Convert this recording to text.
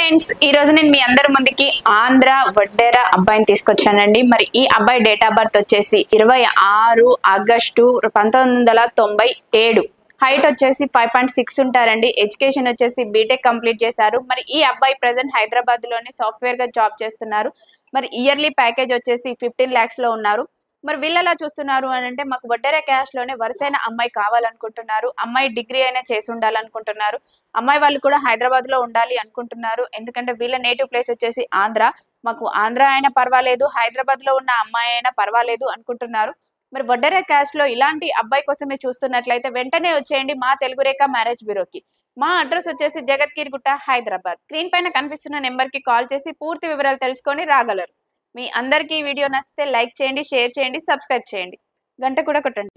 Friends, ఈ రోజు నేను మీ అందరి ముందుకి ఆంధ్ర వడ్డేర అబ్బాయిని తీసుకొచ్చానండి. మరి ఈ అబ్బాయి డేట్ ఆఫ్ బర్త్ వచ్చేసి 26 ఆగస్టు 1997. హైట్ వచ్చేసి 5.6 ఉంటారండి. ఎడ్యుకేషన్ వచ్చేసి బీటెక్ కంప్లీట్ చేశారు. మరి ఈ అబ్బాయి ప్రెసెంట్ హైదరాబాద్ లోని సాఫ్ట్వేర్ గా జాబ్ చేస్తున్నారు. మరి ఇయర్లీ ప్యాకేజ్ వచ్చేసి 15 lakhs లో ఉన్నారు. మరి వీళ్ళలా చూస్తున్నారు అని అంటే మాకు వడ్డేర క్యాష్ లోనే వరుసైన అమ్మాయి కావాలనుకుంటున్నారు. అమ్మాయి డిగ్రీ అయినా చేసి ఉండాలనుకుంటున్నారు. అమ్మాయి వాళ్ళు కూడా హైదరాబాద్ లో ఉండాలి అనుకుంటున్నారు. ఎందుకంటే వీళ్ళ నేటివ్ ప్లేస్ వచ్చేసి ఆంధ్ర. మాకు ఆంధ్ర అయినా పర్వాలేదు, హైదరాబాద్ లో ఉన్న అమ్మాయి అయినా పర్వాలేదు అనుకుంటున్నారు. మరి వడ్డేర క్యాష్ లో ఇలాంటి అబ్బాయి కోసమే చూస్తున్నట్లయితే వెంటనే వచ్చేయండి మా తెలుగు రేఖ మ్యారేజ్ బ్యూరోకి. మా అడ్రస్ వచ్చేసి జగత్గిరిగుట్ట, హైదరాబాద్. స్క్రీన్ పైన కనిపిస్తున్న నెంబర్ కి కాల్ చేసి పూర్తి వివరాలు తెలుసుకొని రాగలరు. మీ అందరికీ ఈ వీడియో నచ్చితే లైక్ చేయండి, షేర్ చేయండి, సబ్స్క్రైబ్ చేయండి, గంట కూడా కొట్టండి.